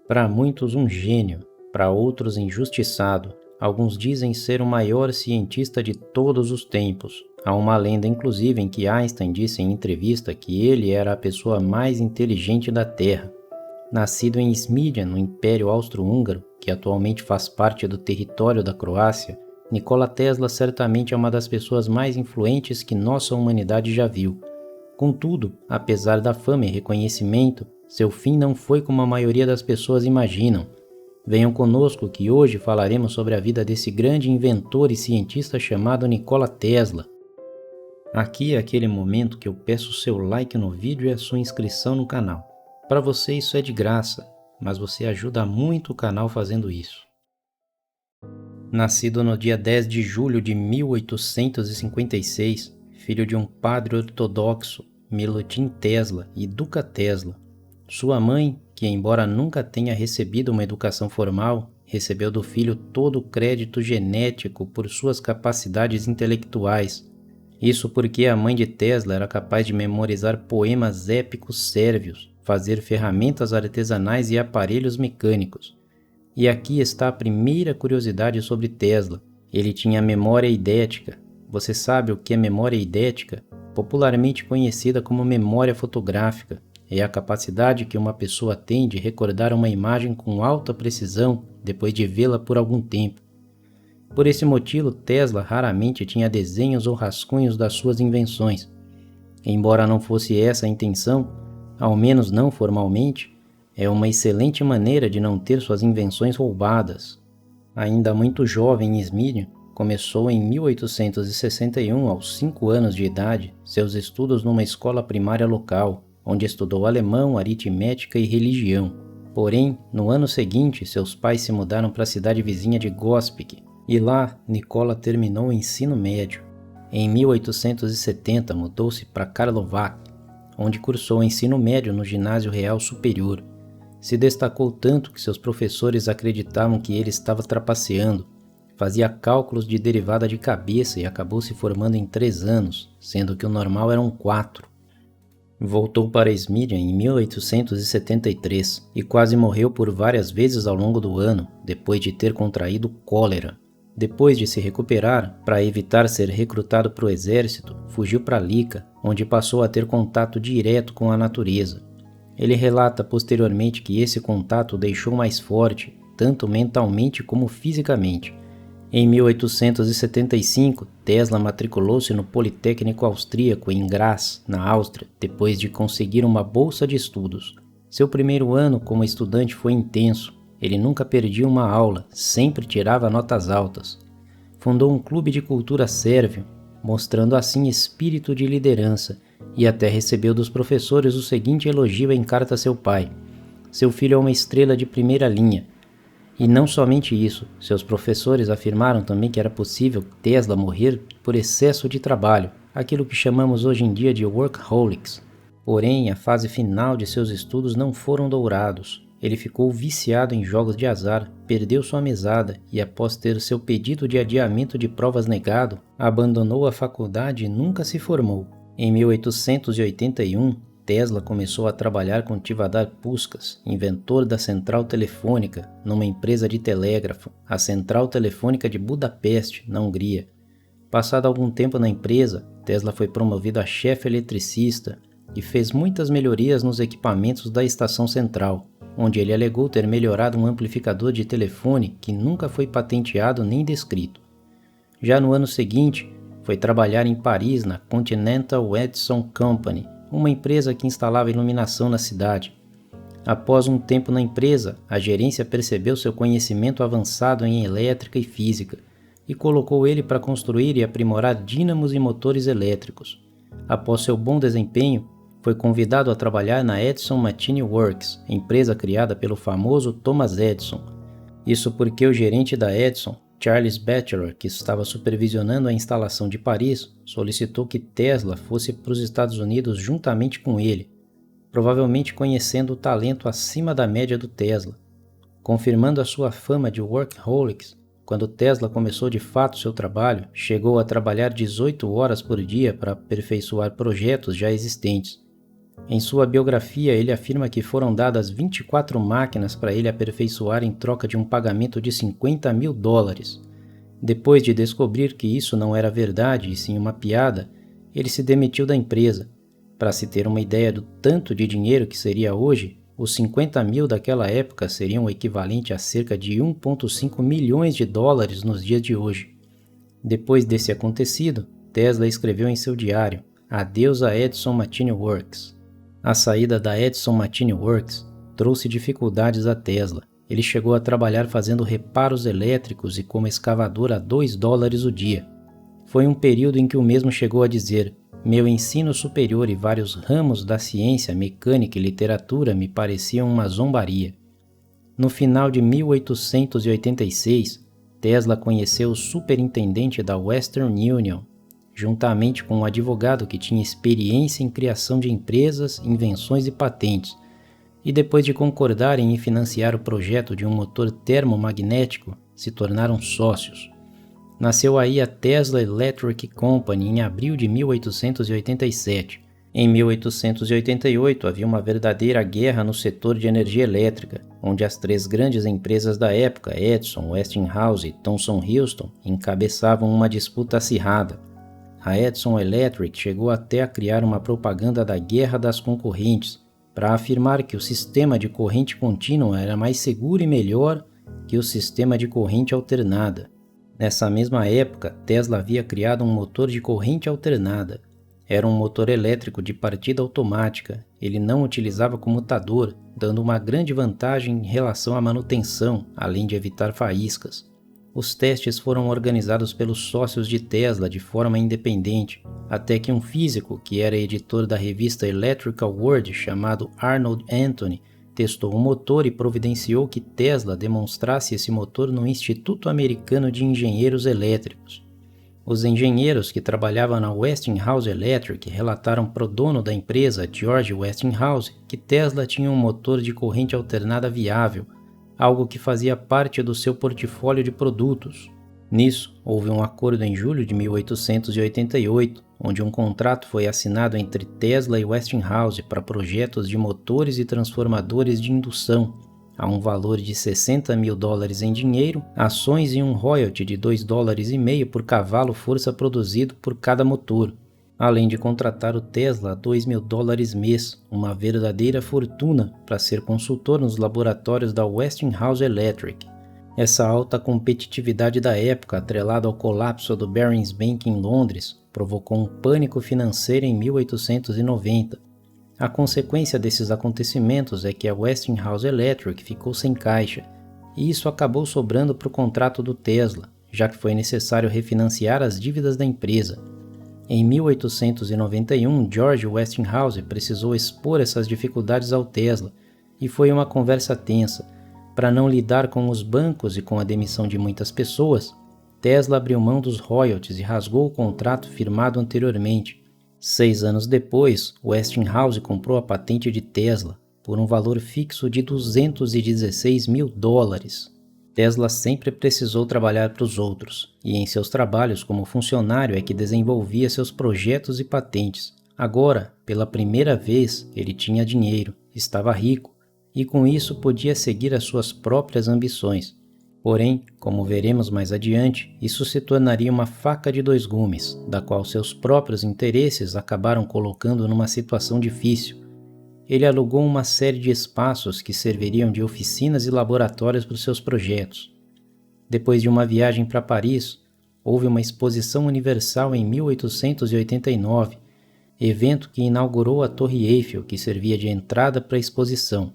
Para muitos um gênio, para outros injustiçado. Alguns dizem ser o maior cientista de todos os tempos. Há uma lenda inclusive em que Einstein disse em entrevista que ele era a pessoa mais inteligente da Terra. Nascido em Smiljan, no Império Austro-Húngaro, que atualmente faz parte do território da Croácia, Nikola Tesla certamente é uma das pessoas mais influentes que nossa humanidade já viu. Contudo, apesar da fama e reconhecimento, seu fim não foi como a maioria das pessoas imaginam. Venham conosco que hoje falaremos sobre a vida desse grande inventor e cientista chamado Nikola Tesla. Aqui é aquele momento que eu peço o seu like no vídeo e a sua inscrição no canal. Para você isso é de graça, mas você ajuda muito o canal fazendo isso. Nascido no dia 10 de julho de 1856, filho de um padre ortodoxo, Milutin Tesla e Duca Tesla, sua mãe, que embora nunca tenha recebido uma educação formal, recebeu do filho todo o crédito genético por suas capacidades intelectuais. Isso porque a mãe de Tesla era capaz de memorizar poemas épicos sérvios, fazer ferramentas artesanais e aparelhos mecânicos. E aqui está a primeira curiosidade sobre Tesla. Ele tinha memória eidética. Você sabe o que é memória eidética? Popularmente conhecida como memória fotográfica. É a capacidade que uma pessoa tem de recordar uma imagem com alta precisão depois de vê-la por algum tempo. Por esse motivo, Tesla raramente tinha desenhos ou rascunhos das suas invenções. Embora não fosse essa a intenção, ao menos não formalmente, é uma excelente maneira de não ter suas invenções roubadas. Ainda muito jovem em Smiljan, começou em 1861, aos 5 anos de idade, seus estudos numa escola primária local, onde estudou alemão, aritmética e religião. Porém, no ano seguinte, seus pais se mudaram para a cidade vizinha de Gospic, e lá Nikola terminou o ensino médio. Em 1870, mudou-se para Karlovac, onde cursou o ensino médio no Ginásio Real Superior. Se destacou tanto que seus professores acreditavam que ele estava trapaceando. Fazia cálculos de derivada de cabeça e acabou se formando em 3 anos, sendo que o normal eram 4. Voltou para Smiljan em 1873 e quase morreu por várias vezes ao longo do ano, depois de ter contraído cólera. Depois de se recuperar, para evitar ser recrutado para o exército, fugiu para Lica, onde passou a ter contato direto com a natureza. Ele relata posteriormente que esse contato o deixou mais forte, tanto mentalmente como fisicamente. Em 1875, Tesla matriculou-se no Politécnico Austríaco em Graz, na Áustria, depois de conseguir uma bolsa de estudos. Seu primeiro ano como estudante foi intenso. Ele nunca perdia uma aula, sempre tirava notas altas. Fundou um clube de cultura sérvio, mostrando assim espírito de liderança, e até recebeu dos professores o seguinte elogio em carta a seu pai: seu filho é uma estrela de primeira linha. E não somente isso, seus professores afirmaram também que era possível Tesla morrer por excesso de trabalho, aquilo que chamamos hoje em dia de workaholics. Porém, a fase final de seus estudos não foram dourados. Ele ficou viciado em jogos de azar, perdeu sua mesada e, após ter seu pedido de adiamento de provas negado, abandonou a faculdade e nunca se formou. Em 1881, Tesla começou a trabalhar com Tivadar Puskas, inventor da central telefônica, numa empresa de telégrafo, a Central Telefônica de Budapeste, na Hungria. Passado algum tempo na empresa, Tesla foi promovido a chefe eletricista e fez muitas melhorias nos equipamentos da estação central, onde ele alegou ter melhorado um amplificador de telefone que nunca foi patenteado nem descrito. Já no ano seguinte, foi trabalhar em Paris na Continental Edison Company, uma empresa que instalava iluminação na cidade. Após um tempo na empresa, a gerência percebeu seu conhecimento avançado em elétrica e física e colocou ele para construir e aprimorar dínamos e motores elétricos. Após seu bom desempenho, foi convidado a trabalhar na Edison Machine Works, empresa criada pelo famoso Thomas Edison. Isso porque o gerente da Edison, Charles Batchelor, que estava supervisionando a instalação de Paris, solicitou que Tesla fosse para os Estados Unidos juntamente com ele, provavelmente conhecendo o talento acima da média do Tesla. Confirmando a sua fama de workaholics, quando Tesla começou de fato seu trabalho, chegou a trabalhar 18 horas por dia para aperfeiçoar projetos já existentes. Em sua biografia, ele afirma que foram dadas 24 máquinas para ele aperfeiçoar em troca de um pagamento de $50 mil. Depois de descobrir que isso não era verdade e sim uma piada, ele se demitiu da empresa. Para se ter uma ideia do tanto de dinheiro que seria hoje, os 50 mil daquela época seriam o equivalente a cerca de 1,5 milhões de dólares nos dias de hoje. Depois desse acontecido, Tesla escreveu em seu diário: "Adeus a Edison Machine Works". A saída da Edison Machine Works trouxe dificuldades a Tesla. Ele chegou a trabalhar fazendo reparos elétricos e como escavador a $2 o dia. Foi um período em que o mesmo chegou a dizer: "Meu ensino superior e vários ramos da ciência, mecânica e literatura me pareciam uma zombaria". No final de 1886, Tesla conheceu o superintendente da Western Union, juntamente com um advogado que tinha experiência em criação de empresas, invenções e patentes, e depois de concordarem em financiar o projeto de um motor termomagnético, se tornaram sócios. Nasceu aí a Tesla Electric Company em abril de 1887. Em 1888 havia uma verdadeira guerra no setor de energia elétrica, onde as três grandes empresas da época, Edison, Westinghouse e Thomson Houston, encabeçavam uma disputa acirrada. A Edison Electric chegou até a criar uma propaganda da guerra das concorrentes, para afirmar que o sistema de corrente contínua era mais seguro e melhor que o sistema de corrente alternada. Nessa mesma época, Tesla havia criado um motor de corrente alternada. Era um motor elétrico de partida automática. Ele não utilizava comutador, dando uma grande vantagem em relação à manutenção, além de evitar faíscas. Os testes foram organizados pelos sócios de Tesla de forma independente, até que um físico, que era editor da revista Electrical World, chamado Arnold Anthony, testou o motor e providenciou que Tesla demonstrasse esse motor no Instituto Americano de Engenheiros Elétricos. Os engenheiros que trabalhavam na Westinghouse Electric relataram para o dono da empresa, George Westinghouse, que Tesla tinha um motor de corrente alternada viável, algo que fazia parte do seu portfólio de produtos. Nisso, houve um acordo em julho de 1888, onde um contrato foi assinado entre Tesla e Westinghouse para projetos de motores e transformadores de indução, a um valor de $60 mil em dinheiro, ações e um royalty de $2,5 por cavalo força produzido por cada motor, além de contratar o Tesla a $2 mil mês, uma verdadeira fortuna, para ser consultor nos laboratórios da Westinghouse Electric. Essa alta competitividade da época, atrelada ao colapso do Barings Bank em Londres, provocou um pânico financeiro em 1890. A consequência desses acontecimentos é que a Westinghouse Electric ficou sem caixa, e isso acabou sobrando para o contrato do Tesla, já que foi necessário refinanciar as dívidas da empresa. Em 1891, George Westinghouse precisou expor essas dificuldades ao Tesla, e foi uma conversa tensa. Para não lidar com os bancos e com a demissão de muitas pessoas, Tesla abriu mão dos royalties e rasgou o contrato firmado anteriormente. 6 anos depois, Westinghouse comprou a patente de Tesla por um valor fixo de $216 mil. Tesla sempre precisou trabalhar para os outros, e em seus trabalhos como funcionário é que desenvolvia seus projetos e patentes. Agora, pela primeira vez, ele tinha dinheiro, estava rico, e com isso podia seguir as suas próprias ambições. Porém, como veremos mais adiante, isso se tornaria uma faca de dois gumes, da qual seus próprios interesses acabaram colocando numa situação difícil. Ele alugou uma série de espaços que serviriam de oficinas e laboratórios para os seus projetos. Depois de uma viagem para Paris, houve uma exposição universal em 1889, evento que inaugurou a Torre Eiffel, que servia de entrada para a exposição.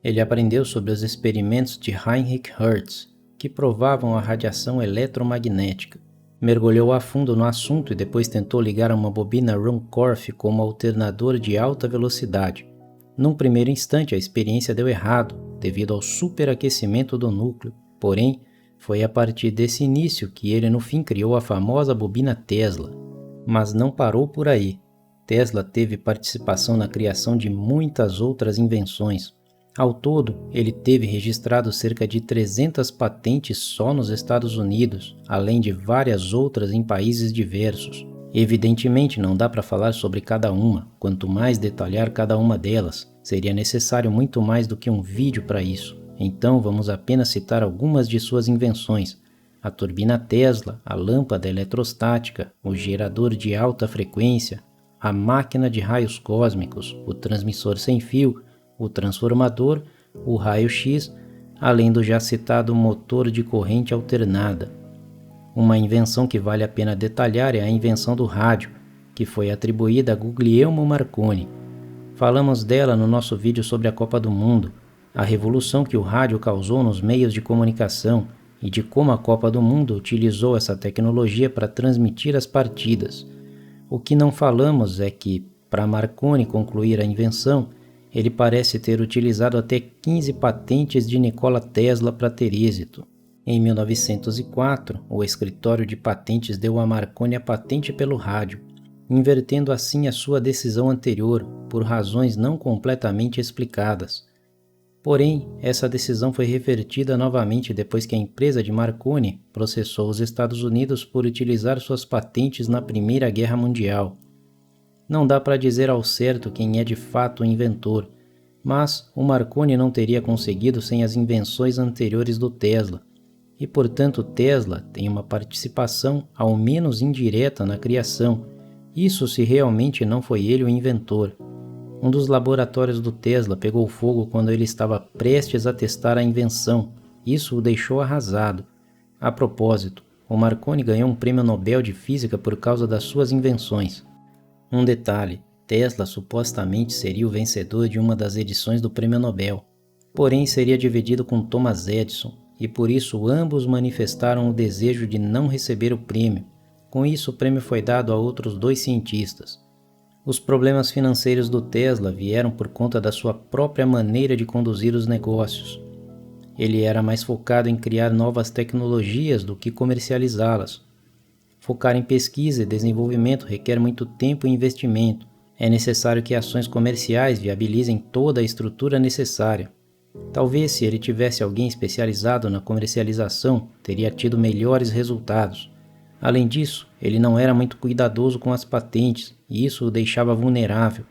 Ele aprendeu sobre os experimentos de Heinrich Hertz, que provavam a radiação eletromagnética. Mergulhou a fundo no assunto e depois tentou ligar uma bobina Ruhmkorff como alternador de alta velocidade. Num primeiro instante, a experiência deu errado, devido ao superaquecimento do núcleo. Porém, foi a partir desse início que ele no fim criou a famosa bobina Tesla. Mas não parou por aí. Tesla teve participação na criação de muitas outras invenções. Ao todo, ele teve registrado cerca de 300 patentes só nos Estados Unidos, além de várias outras em países diversos. Evidentemente não dá para falar sobre cada uma, quanto mais detalhar cada uma delas, seria necessário muito mais do que um vídeo para isso. Então vamos apenas citar algumas de suas invenções: a turbina Tesla, a lâmpada eletrostática, o gerador de alta frequência, a máquina de raios cósmicos, o transmissor sem fio, o transformador, o raio-x, além do já citado motor de corrente alternada. Uma invenção que vale a pena detalhar é a invenção do rádio, que foi atribuída a Guglielmo Marconi. Falamos dela no nosso vídeo sobre a Copa do Mundo, a revolução que o rádio causou nos meios de comunicação e de como a Copa do Mundo utilizou essa tecnologia para transmitir as partidas. O que não falamos é que, para Marconi concluir a invenção, ele parece ter utilizado até 15 patentes de Nikola Tesla para ter êxito. Em 1904, o escritório de patentes deu a Marconi a patente pelo rádio, invertendo assim a sua decisão anterior, por razões não completamente explicadas. Porém, essa decisão foi revertida novamente depois que a empresa de Marconi processou os Estados Unidos por utilizar suas patentes na Primeira Guerra Mundial. Não dá para dizer ao certo quem é de fato o inventor, mas o Marconi não teria conseguido sem as invenções anteriores do Tesla, e portanto Tesla tem uma participação ao menos indireta na criação, isso se realmente não foi ele o inventor. Um dos laboratórios do Tesla pegou fogo quando ele estava prestes a testar a invenção, isso o deixou arrasado. A propósito, o Marconi ganhou um prêmio Nobel de Física por causa das suas invenções. Um detalhe: Tesla supostamente seria o vencedor de uma das edições do prêmio Nobel, porém seria dividido com Thomas Edison, e por isso ambos manifestaram o desejo de não receber o prêmio. Com isso, o prêmio foi dado a outros 2 cientistas. Os problemas financeiros do Tesla vieram por conta da sua própria maneira de conduzir os negócios. Ele era mais focado em criar novas tecnologias do que comercializá-las. Focar em pesquisa e desenvolvimento requer muito tempo e investimento. É necessário que ações comerciais viabilizem toda a estrutura necessária. Talvez se ele tivesse alguém especializado na comercialização, teria tido melhores resultados. Além disso, ele não era muito cuidadoso com as patentes e isso o deixava vulnerável.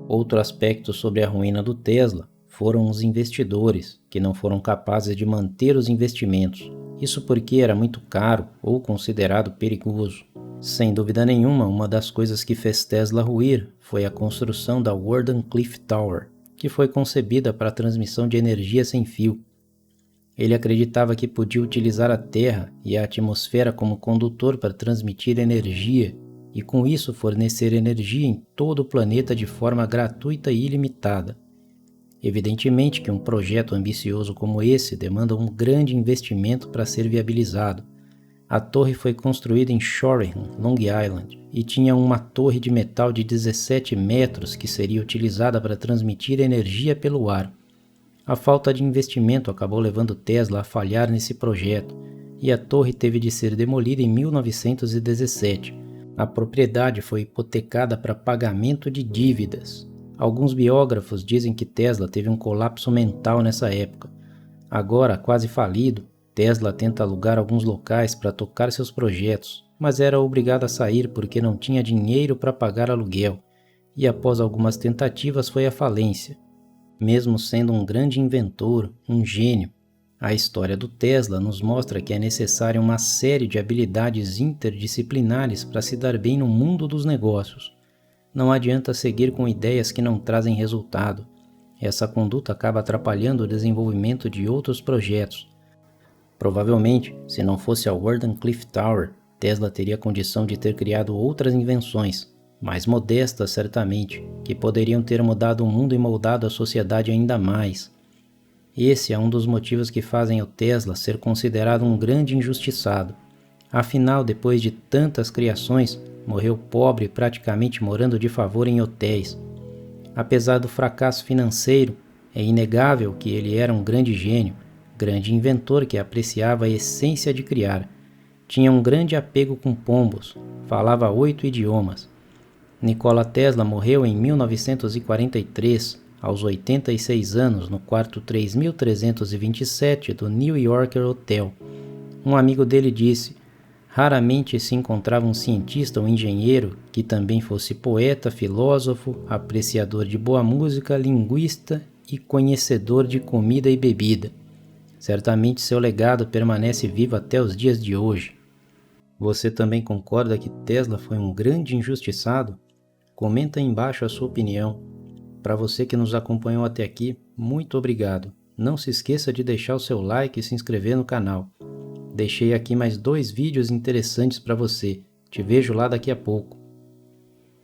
Outro aspecto sobre a ruína do Tesla foram os investidores, que não foram capazes de manter os investimentos. Isso porque era muito caro ou considerado perigoso. Sem dúvida nenhuma, uma das coisas que fez Tesla ruir foi a construção da Wardenclyffe Tower, que foi concebida para a transmissão de energia sem fio. Ele acreditava que podia utilizar a Terra e a atmosfera como condutor para transmitir energia e com isso fornecer energia em todo o planeta de forma gratuita e ilimitada. Evidentemente que um projeto ambicioso como esse demanda um grande investimento para ser viabilizado. A torre foi construída em Shoreham, Long Island, e tinha uma torre de metal de 17 metros que seria utilizada para transmitir energia pelo ar. A falta de investimento acabou levando Tesla a falhar nesse projeto, e a torre teve de ser demolida em 1917. A propriedade foi hipotecada para pagamento de dívidas. Alguns biógrafos dizem que Tesla teve um colapso mental nessa época. Agora, quase falido, Tesla tenta alugar alguns locais para tocar seus projetos, mas era obrigado a sair porque não tinha dinheiro para pagar aluguel, e após algumas tentativas foi à falência. Mesmo sendo um grande inventor, um gênio, a história do Tesla nos mostra que é necessária uma série de habilidades interdisciplinares para se dar bem no mundo dos negócios. Não adianta seguir com ideias que não trazem resultado. Essa conduta acaba atrapalhando o desenvolvimento de outros projetos. Provavelmente, se não fosse a Wardenclyffe Tower, Tesla teria condição de ter criado outras invenções, mais modestas certamente, que poderiam ter mudado o mundo e moldado a sociedade ainda mais. Esse é um dos motivos que fazem o Tesla ser considerado um grande injustiçado. Afinal, depois de tantas criações, morreu pobre praticamente morando de favor em hotéis. Apesar do fracasso financeiro, é inegável que ele era um grande gênio, grande inventor que apreciava a essência de criar. Tinha um grande apego com pombos, falava 8 idiomas. Nikola Tesla morreu em 1943, aos 86 anos, no quarto 3327 do New Yorker Hotel. Um amigo dele disse: Raramente se encontrava um cientista ou engenheiro que também fosse poeta, filósofo, apreciador de boa música, linguista e conhecedor de comida e bebida. Certamente seu legado permanece vivo até os dias de hoje. Você também concorda que Tesla foi um grande injustiçado? Comenta aí embaixo a sua opinião. Para você que nos acompanhou até aqui, muito obrigado. Não se esqueça de deixar o seu like e se inscrever no canal. Deixei aqui mais 2 vídeos interessantes para você. Te vejo lá daqui a pouco.